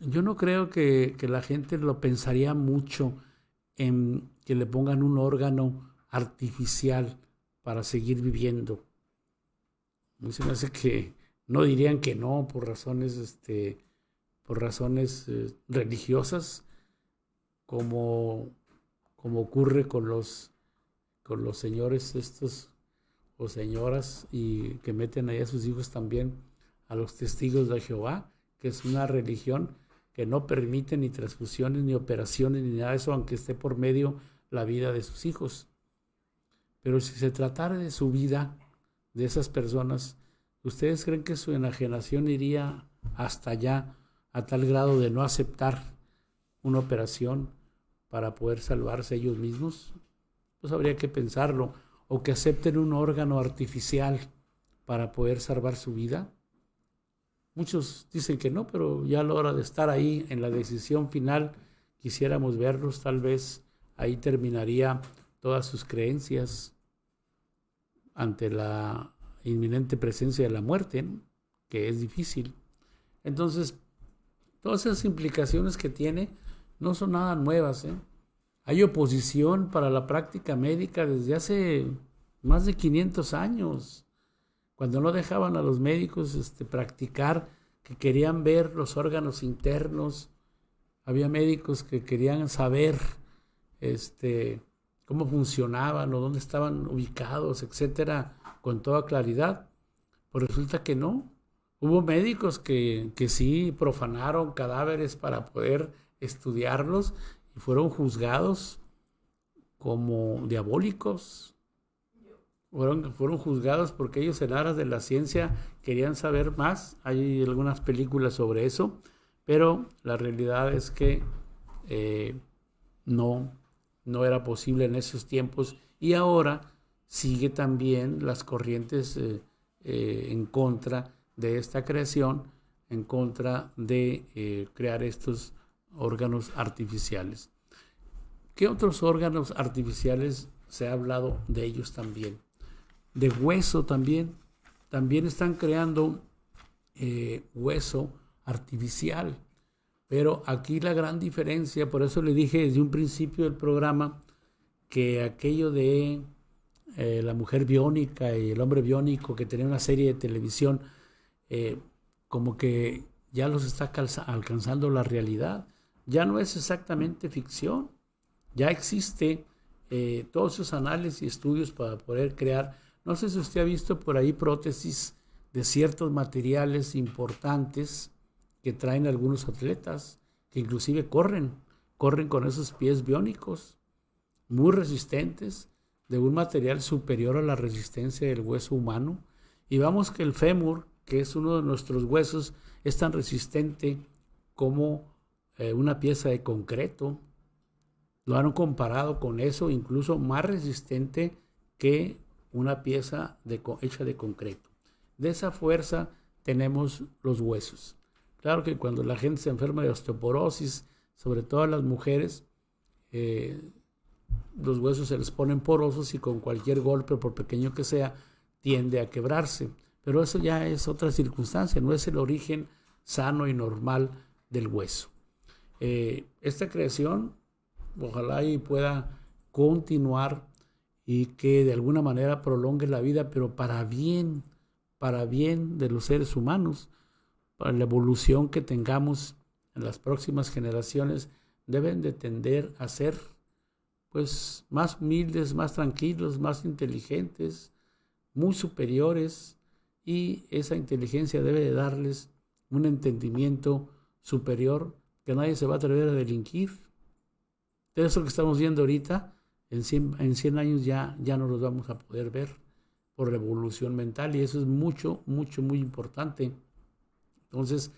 Speaker 1: Yo no creo que la gente lo pensaría mucho en que le pongan un órgano artificial para seguir viviendo. Se me hace que no dirían que no por razones religiosas, como ocurre con los señores estos o señoras, y que meten ahí a sus hijos también a los testigos de Jehová, que es una religión que no permite ni transfusiones, ni operaciones, ni nada de eso, aunque esté por medio la vida de sus hijos. Pero si se tratara de su vida, de esas personas, ¿ustedes creen que su enajenación iría hasta allá, a tal grado de no aceptar una operación para poder salvarse ellos mismos? Pues habría que pensarlo. O que acepten un órgano artificial para poder salvar su vida. Muchos dicen que no, pero ya a la hora de estar ahí en la decisión final, quisiéramos verlos. Tal vez ahí terminaría todas sus creencias ante la inminente presencia de la muerte, ¿no? Que es difícil. Entonces, todas esas implicaciones que tiene no son nada nuevas, ¿eh? Hay oposición para la práctica médica desde hace más de 500 años, cuando no dejaban a los médicos practicar, que querían ver los órganos internos. Había médicos que querían saber cómo funcionaban o dónde estaban ubicados, etcétera, con toda claridad. Pues resulta que no. Hubo médicos que sí profanaron cadáveres para poder estudiarlos, y fueron juzgados como diabólicos. Fueron juzgados porque ellos, en aras de la ciencia, querían saber más. Hay algunas películas sobre eso, pero la realidad es que no era posible en esos tiempos. Y ahora sigue también las corrientes en contra de esta creación, en contra de crear estos órganos artificiales. ¿Qué otros órganos artificiales se ha hablado de ellos también? De hueso también. También están creando hueso artificial. Pero aquí la gran diferencia, por eso le dije desde un principio del programa, que aquello de la mujer biónica y el hombre biónico, que tenía una serie de televisión, como que ya los está alcanzando la realidad. Ya no es exactamente ficción. Ya existe todos esos análisis y estudios para poder crear. No sé si usted ha visto por ahí prótesis de ciertos materiales importantes que traen algunos atletas, que inclusive corren con esos pies biónicos, muy resistentes, de un material superior a la resistencia del hueso humano. Y vamos que el fémur, que es uno de nuestros huesos, es tan resistente como una pieza de concreto. Lo han comparado con eso, incluso más resistente que una pieza hecha de concreto. De esa fuerza tenemos los huesos. Claro que cuando la gente se enferma de osteoporosis, sobre todo a las mujeres, los huesos se les ponen porosos y con cualquier golpe, por pequeño que sea, tiende a quebrarse. Pero eso ya es otra circunstancia, no es el origen sano y normal del hueso. Esta creación ojalá y pueda continuar y que de alguna manera prolongue la vida, pero para bien de los seres humanos, para la evolución que tengamos en las próximas generaciones. Deben de tender a ser pues más humildes, más tranquilos, más inteligentes, muy superiores, y esa inteligencia debe de darles un entendimiento superior que nadie se va a atrever a delinquir. De eso que estamos viendo ahorita, en 100 años ya no los vamos a poder ver por la evolución mental, y eso es muy importante. Entonces,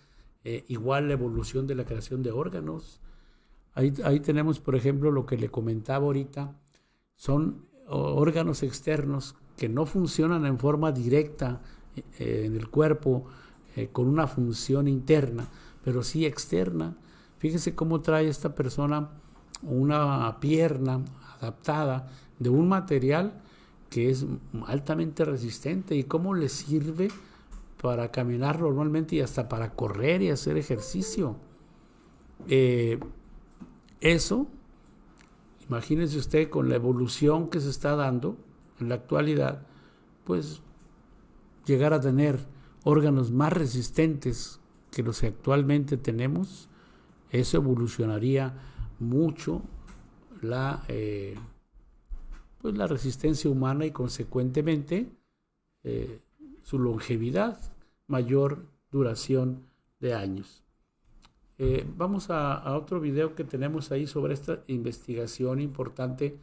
Speaker 1: igual la evolución de la creación de órganos. Ahí tenemos, por ejemplo, lo que le comentaba ahorita, son órganos externos que no funcionan en forma directa en el cuerpo con una función interna, pero sí externa. Fíjese cómo trae esta persona una pierna adaptada de un material que es altamente resistente, y cómo le sirve para caminar normalmente y hasta para correr y hacer ejercicio. Eso, imagínese usted, con la evolución que se está dando en la actualidad, pues llegar a tener órganos más resistentes que los que actualmente tenemos, eso evolucionaría mucho la resistencia humana, y consecuentemente su longevidad, mayor duración de años. Vamos a otro video que tenemos ahí sobre esta investigación importante,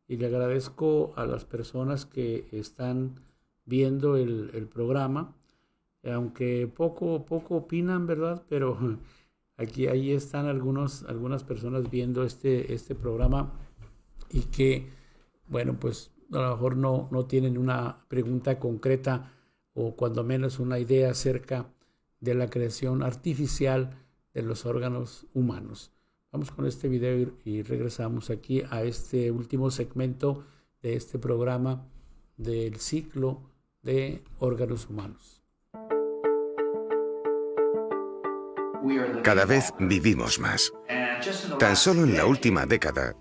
Speaker 1: y le agradezco a las personas que están viendo el programa, aunque poco opinan, ¿verdad? Pero ahí están algunas personas viendo este programa, y que, bueno, pues a lo mejor no tienen una pregunta concreta, o cuando menos una idea acerca de la creación artificial de los órganos humanos. Vamos con este video y regresamos aquí a este último segmento de este programa del ciclo de órganos humanos.
Speaker 8: Cada vez vivimos más. Tan solo en la última década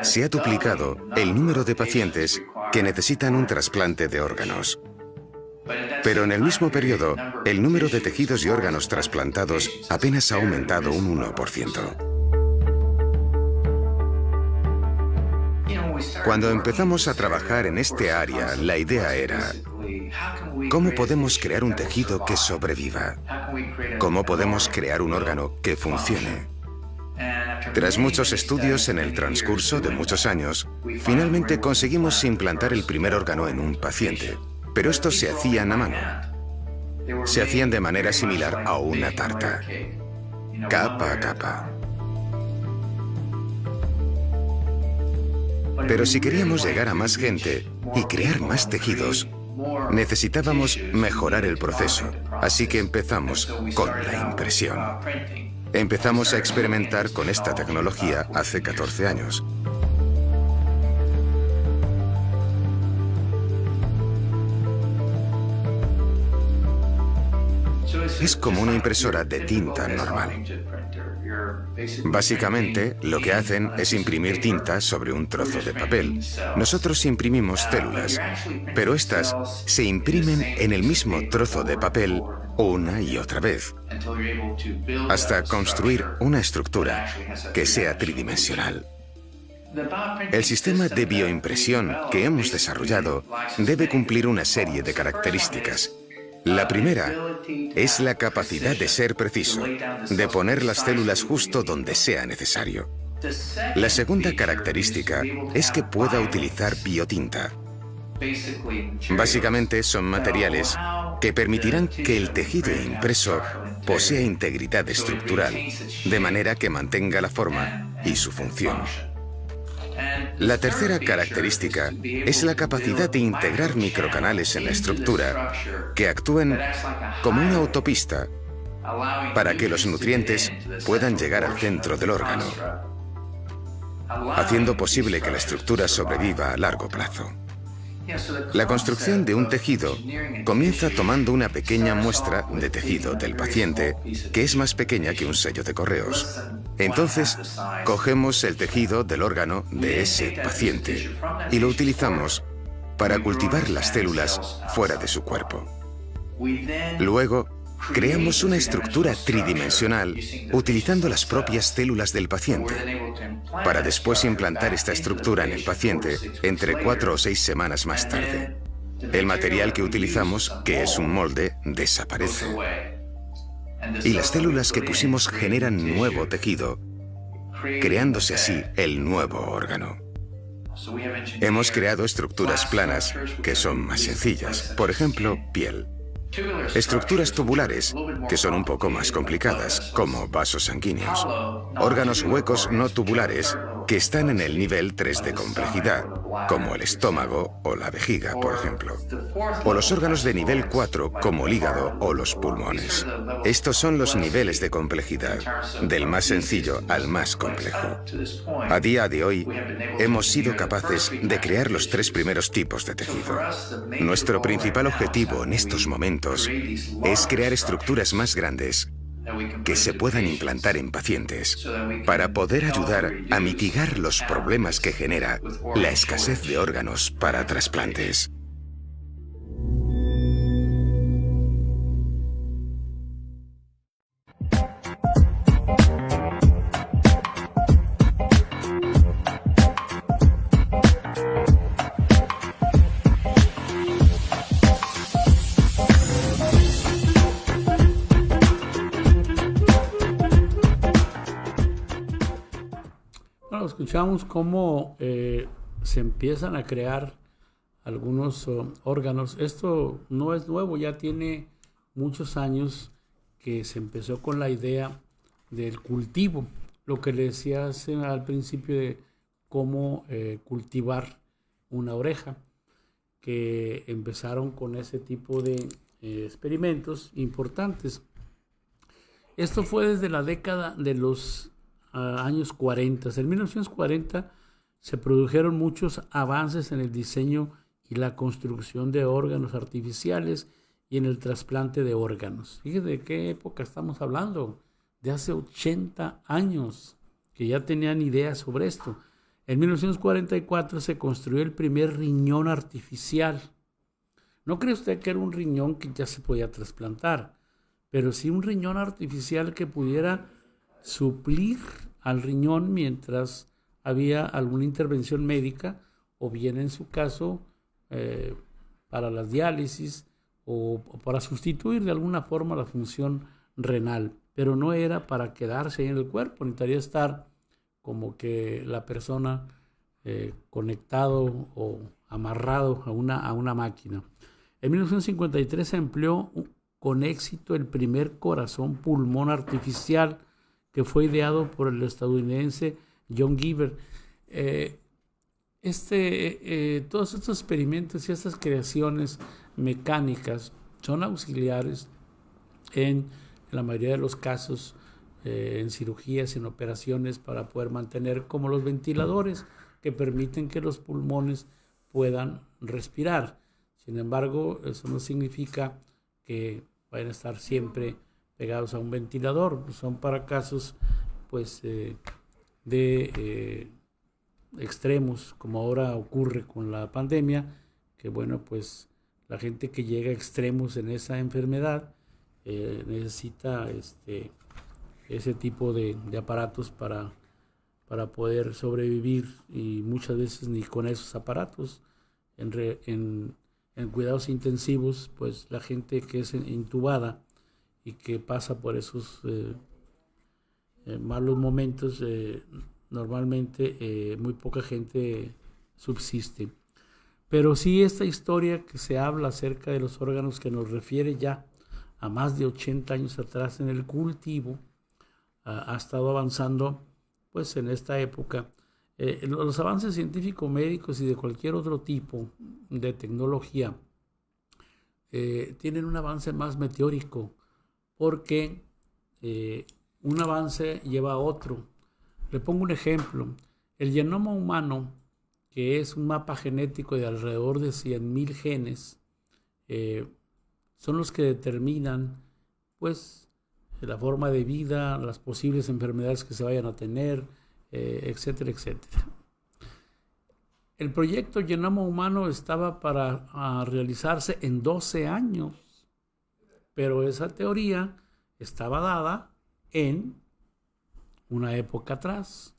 Speaker 8: se ha duplicado el número de pacientes que necesitan un trasplante de órganos. Pero en el mismo periodo, el número de tejidos y órganos trasplantados apenas ha aumentado un 1%. Cuando empezamos a trabajar en este área, la idea era: ¿cómo podemos crear un tejido que sobreviva? ¿Cómo podemos crear un órgano que funcione? Tras muchos estudios en el transcurso de muchos años, finalmente conseguimos implantar el primer órgano en un paciente. Pero estos se hacían a mano. Se hacían de manera similar a una tarta, capa a capa. Pero si queríamos llegar a más gente y crear más tejidos, necesitábamos mejorar el proceso. Así que empezamos con la impresión. Empezamos a experimentar con esta tecnología hace 14 años. Es como una impresora de tinta normal. Básicamente, lo que hacen es imprimir tinta sobre un trozo de papel. Nosotros imprimimos células, pero estas se imprimen en el mismo trozo de papel una y otra vez, hasta construir una estructura que sea tridimensional. El sistema de bioimpresión que hemos desarrollado debe cumplir una serie de características. La primera es la capacidad de ser preciso, de poner las células justo donde sea necesario. La segunda característica es que pueda utilizar biotinta. Básicamente son materiales que permitirán que el tejido impreso posea integridad estructural, de manera que mantenga la forma y su función. La tercera característica es la capacidad de integrar microcanales en la estructura que actúen como una autopista para que los nutrientes puedan llegar al centro del órgano, haciendo posible que la estructura sobreviva a largo plazo. La construcción de un tejido comienza tomando una pequeña muestra de tejido del paciente, que es más pequeña que un sello de correos. Entonces, cogemos el tejido del órgano de ese paciente y lo utilizamos para cultivar las células fuera de su cuerpo. Luego, creamos una estructura tridimensional utilizando las propias células del paciente, para después implantar esta estructura en el paciente entre 4 o 6 semanas más tarde. El material que utilizamos, que es un molde, desaparece. Y las células que pusimos generan nuevo tejido, creándose así el nuevo órgano. Hemos creado estructuras planas que son más sencillas, por ejemplo, piel. Estructuras tubulares, que son un poco más complicadas, como vasos sanguíneos. Órganos huecos no tubulares, que están en el nivel 3 de complejidad, como el estómago o la vejiga, por ejemplo. O los órganos de nivel 4, como el hígado o los pulmones. Estos son los niveles de complejidad, del más sencillo al más complejo. A día de hoy, hemos sido capaces de crear los 3 primeros tipos de tejido. Nuestro principal objetivo en estos momentos es crear estructuras más grandes que se puedan implantar en pacientes para poder ayudar a mitigar los problemas que genera la escasez de órganos para trasplantes.
Speaker 1: Escuchamos cómo se empiezan a crear algunos órganos. Esto no es nuevo, ya tiene muchos años que se empezó con la idea del cultivo, lo que le decía al principio de cómo cultivar una oreja, que empezaron con ese tipo de experimentos importantes. Esto fue desde la década de los años 40. En 1940 se produjeron muchos avances en el diseño y la construcción de órganos artificiales y en el trasplante de órganos. Fíjate de qué época estamos hablando, de hace 80 años que ya tenían ideas sobre esto. En 1944 se construyó el primer riñón artificial. No cree usted que era un riñón que ya se podía trasplantar, pero sí un riñón artificial que pudiera suplir al riñón mientras había alguna intervención médica, o bien en su caso para las diálisis o para sustituir de alguna forma la función renal, pero no era para quedarse ahí en el cuerpo, necesitaría estar como que la persona conectado o amarrado a una máquina. En 1953 se empleó con éxito el primer corazón pulmón artificial, que fue ideado por el estadounidense John Giver. Todos estos experimentos y estas creaciones mecánicas son auxiliares en la mayoría de los casos, en cirugías, en operaciones, para poder mantener, como los ventiladores que permiten que los pulmones puedan respirar. Sin embargo, eso no significa que vayan a estar siempre pegados a un ventilador. Son para casos extremos, como ahora ocurre con la pandemia, que la gente que llega a extremos en esa enfermedad necesita ese tipo de aparatos para poder sobrevivir, y muchas veces ni con esos aparatos. En cuidados intensivos, pues la gente que es intubada y que pasa por esos malos momentos, normalmente muy poca gente subsiste. Pero sí, esta historia que se habla acerca de los órganos, que nos refiere ya a más de 80 años atrás en el cultivo, ha estado avanzando pues en esta época. Los avances científico-médicos y de cualquier otro tipo de tecnología tienen un avance más meteórico, porque un avance lleva a otro. Le pongo un ejemplo. El genoma humano, que es un mapa genético de alrededor de 100,000 genes, son los que determinan la forma de vida, las posibles enfermedades que se vayan a tener, etcétera, etcétera. El proyecto Genoma Humano estaba para realizarse en 12 años, pero esa teoría estaba dada en una época atrás,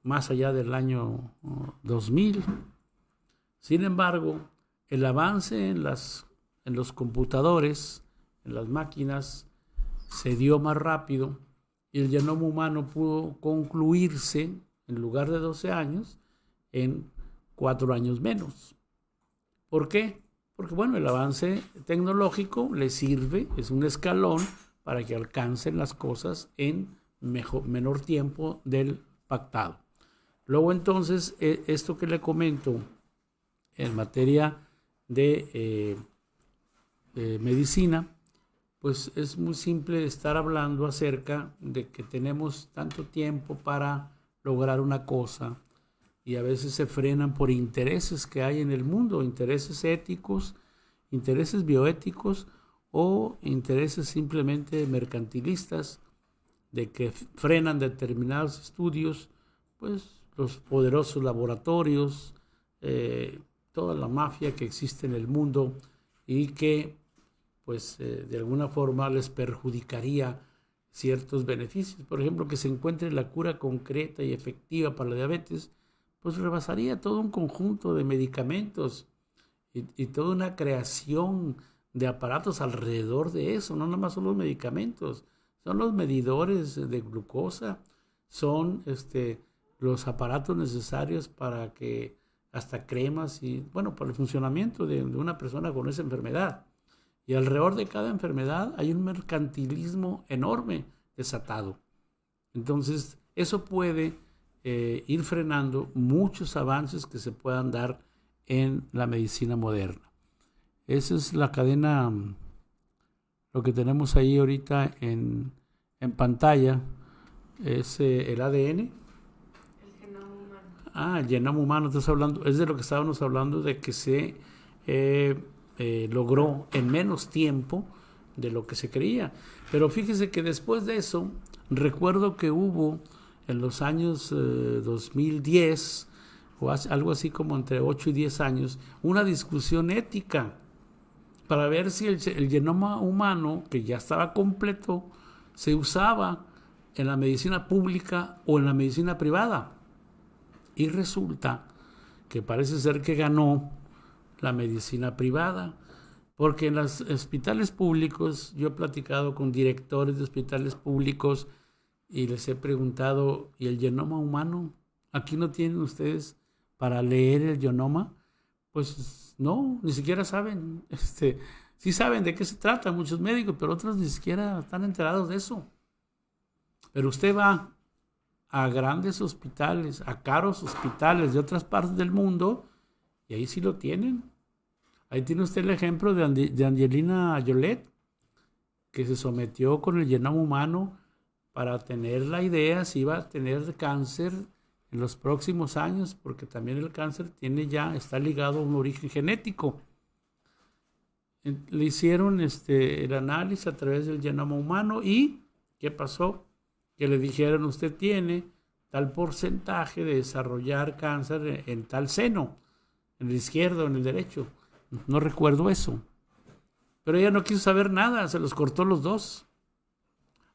Speaker 1: más allá del año 2000. Sin embargo, el avance en los computadores, en las máquinas, se dio más rápido y el genoma humano pudo concluirse, en lugar de 12 años, en 4 años menos. ¿Por qué? Porque, bueno, el avance tecnológico le sirve, es un escalón para que alcancen las cosas en menor tiempo del pactado. Luego, entonces, esto que le comento en materia de medicina, pues es muy simple estar hablando acerca de que tenemos tanto tiempo para lograr una cosa y a veces se frenan por intereses que hay en el mundo, intereses éticos, intereses bioéticos o intereses simplemente mercantilistas, de que frenan determinados estudios, pues los poderosos laboratorios, toda la mafia que existe en el mundo y que pues de alguna forma les perjudicaría ciertos beneficios. Por ejemplo, que se encuentre la cura concreta y efectiva para la diabetes, pues rebasaría todo un conjunto de medicamentos y toda una creación de aparatos alrededor de eso. No nada más son los medicamentos, son los medidores de glucosa, son los aparatos necesarios para que hasta cremas y, bueno, para el funcionamiento de una persona con esa enfermedad. Y alrededor de cada enfermedad hay un mercantilismo enorme desatado. Entonces, eso puede ir frenando muchos avances que se puedan dar en la medicina moderna. Esa es la cadena, lo que tenemos ahí ahorita en pantalla, es el ADN. El genoma humano, estás hablando, es de lo que estábamos hablando, de que se logró en menos tiempo de lo que se creía. Pero fíjese que después de eso, recuerdo que hubo en los años 2010, o algo así como entre 8 y 10 años, una discusión ética para ver si el genoma humano, que ya estaba completo, se usaba en la medicina pública o en la medicina privada. Y resulta que parece ser que ganó la medicina privada, porque en los hospitales públicos, yo he platicado con directores de hospitales públicos y les he preguntado, ¿y el genoma humano? ¿Aquí no tienen ustedes para leer el genoma? Pues no, ni siquiera saben. Sí saben de qué se trata muchos médicos, pero otros ni siquiera están enterados de eso. Pero usted va a grandes hospitales, a caros hospitales de otras partes del mundo, y ahí sí lo tienen. Ahí tiene usted el ejemplo de Angelina Jolie, que se sometió con el genoma humano para tener la idea si iba a tener cáncer en los próximos años, porque también el cáncer está ligado a un origen genético. Le hicieron el análisis a través del genoma humano y ¿qué pasó? Que le dijeron, usted tiene tal porcentaje de desarrollar cáncer en tal seno, en el izquierdo o en el derecho. No recuerdo eso. Pero ella no quiso saber nada, se los cortó los dos.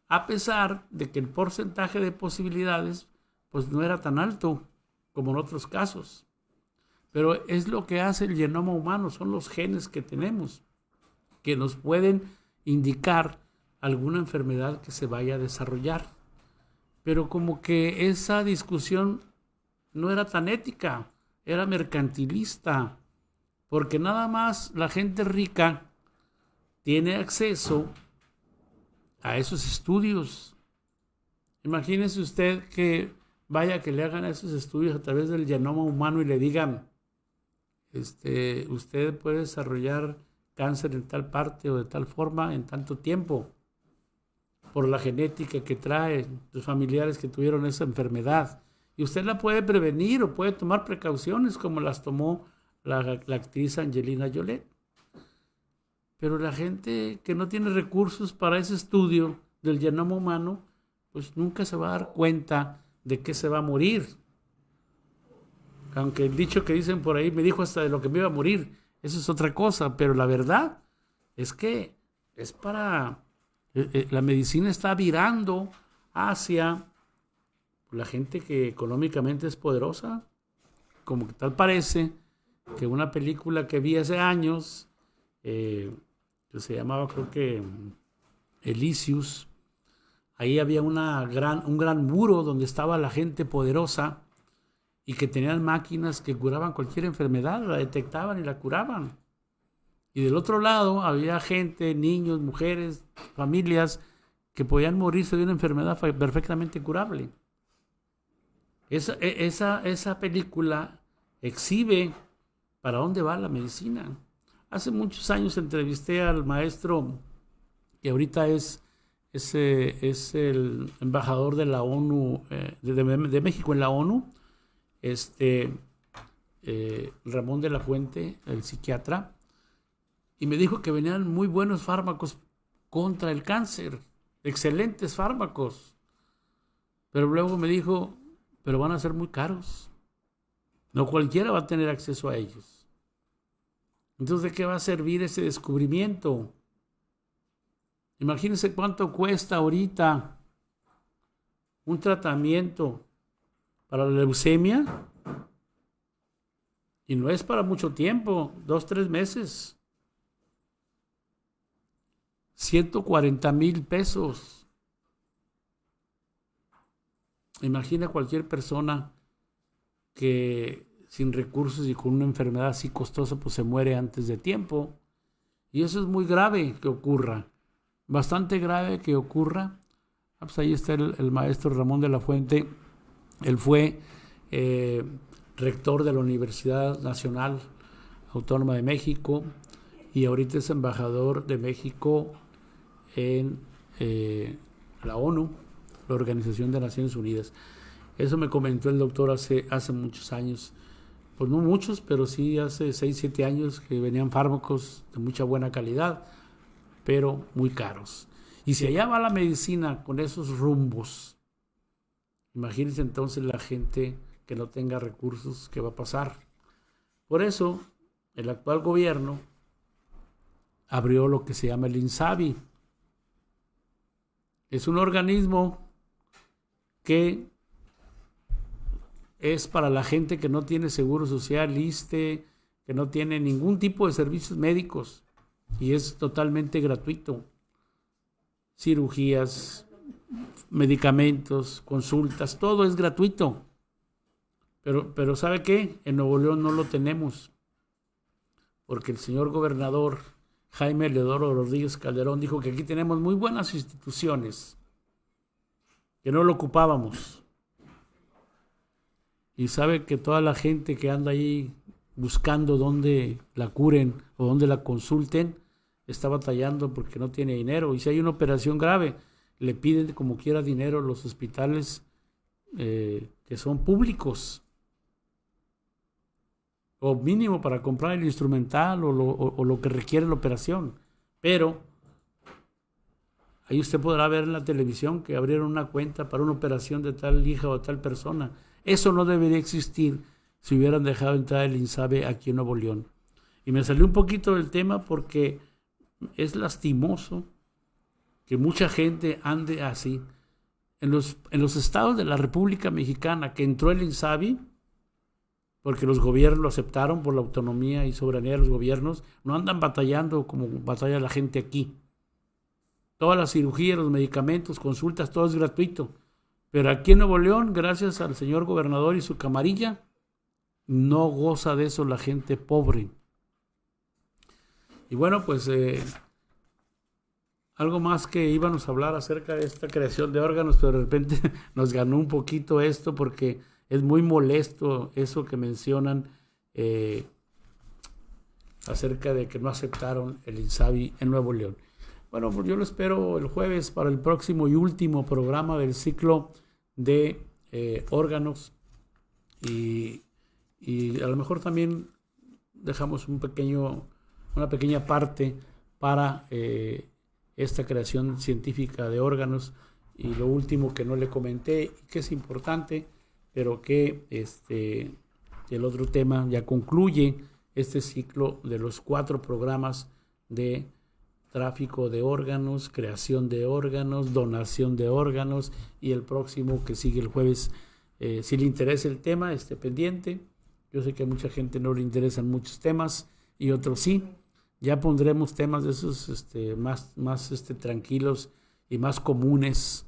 Speaker 1: A pesar de que el porcentaje de posibilidades pues no era tan alto como en otros casos. Pero es lo que hace el genoma humano, son los genes que tenemos, que nos pueden indicar alguna enfermedad que se vaya a desarrollar. Pero como que esa discusión no era tan ética, era mercantilista, porque nada más la gente rica tiene acceso a esos estudios. Imagínese usted que vaya que le hagan esos estudios a través del genoma humano y le digan, usted puede desarrollar cáncer en tal parte o de tal forma en tanto tiempo, por la genética que trae los familiares que tuvieron esa enfermedad. Y usted la puede prevenir o puede tomar precauciones como las tomó la actriz Angelina Jolie. pero la gente que no tiene recursos para ese estudio del genoma humano, pues nunca se va a dar cuenta de que se va a morir. Aunque el dicho que dicen por ahí me dijo hasta de lo que me iba a morir, eso es otra cosa, pero la verdad es que es para... la medicina está virando hacia la gente que económicamente es poderosa, como que tal parece que una película que vi hace años, que se llamaba, creo que Elysius, ahí había un gran muro donde estaba la gente poderosa y que tenían máquinas que curaban cualquier enfermedad, la detectaban y la curaban. Y del otro lado había gente, niños, mujeres, familias que podían morirse de una enfermedad perfectamente curable. Esa película exhibe para dónde va la medicina. Hace muchos años entrevisté al maestro que ahorita es el embajador de la ONU, de México en la ONU, Ramón de la Fuente, el psiquiatra, y me dijo que venían muy buenos fármacos contra el cáncer, excelentes fármacos, pero luego me dijo, pero van a ser muy caros, no cualquiera va a tener acceso a ellos. Entonces, ¿de qué va a servir ese descubrimiento? Imagínense cuánto cuesta ahorita un tratamiento para la leucemia, y no es para mucho tiempo, 2-3 meses. 140,000 pesos. Imagina cualquier persona que sin recursos y con una enfermedad así costosa, pues se muere antes de tiempo. Y eso es muy grave que ocurra. Bastante grave que ocurra. Pues ahí está el maestro Ramón de la Fuente. Él fue rector de la Universidad Nacional Autónoma de México y ahorita es embajador de México en la ONU, la Organización de Naciones Unidas. Eso me comentó el doctor hace muchos años. Pues no muchos, pero sí hace 6-7 años que venían fármacos de mucha buena calidad, pero muy caros. Y si allá va la medicina con esos rumbos, imagínense entonces la gente que no tenga recursos, ¿qué va a pasar? Por eso, el actual gobierno abrió lo que se llama el INSABI. Es un organismo que es para la gente que no tiene seguro social, ISSSTE, que no tiene ningún tipo de servicios médicos y es totalmente gratuito. Cirugías, medicamentos, consultas, todo es gratuito. Pero ¿sabe qué? En Nuevo León no lo tenemos, porque el señor gobernador Jaime Leodoro Rodríguez Calderón dijo que aquí tenemos muy buenas instituciones, que no lo ocupábamos. Y sabe que toda la gente que anda ahí buscando dónde la curen o dónde la consulten, está batallando porque no tiene dinero. Y si hay una operación grave, le piden como quiera dinero a los hospitales que son públicos. O mínimo para comprar el instrumental o lo que requiere la operación. Pero ahí usted podrá ver en la televisión que abrieron una cuenta para una operación de tal hija o tal persona. Eso no debería existir si hubieran dejado entrar el INSABI aquí en Nuevo León. Y me salió un poquito del tema porque es lastimoso que mucha gente ande así. En los estados de la República Mexicana que entró el INSABI, porque los gobiernos lo aceptaron por la autonomía y soberanía de los gobiernos, no andan batallando como batalla la gente aquí. Todas las cirugías, los medicamentos, consultas, todo es gratuito. Pero aquí en Nuevo León, gracias al señor gobernador y su camarilla, no goza de eso la gente pobre. Y bueno, pues algo más que íbamos a hablar acerca de esta creación de órganos, pero de repente nos ganó un poquito esto porque es muy molesto eso que mencionan acerca de que no aceptaron el INSABI en Nuevo León. Bueno, pues yo lo espero el jueves para el próximo y último programa del ciclo de órganos y a lo mejor también dejamos una pequeña parte para esta creación científica de órganos. Y lo último que no le comenté, que es importante, pero que el otro tema ya concluye este ciclo de los 4 programas de tráfico de órganos, creación de órganos, donación de órganos, y el próximo que sigue el jueves. Si le interesa el tema, esté pendiente. Yo sé que a mucha gente no le interesan muchos temas y otros sí. Ya pondremos temas de esos más tranquilos y más comunes,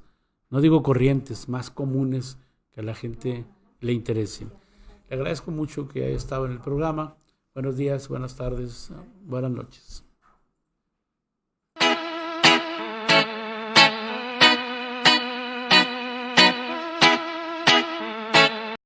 Speaker 1: no digo corrientes, más comunes, que a la gente le interesen. Le agradezco mucho que haya estado en el programa. Buenos días, buenas tardes, buenas noches.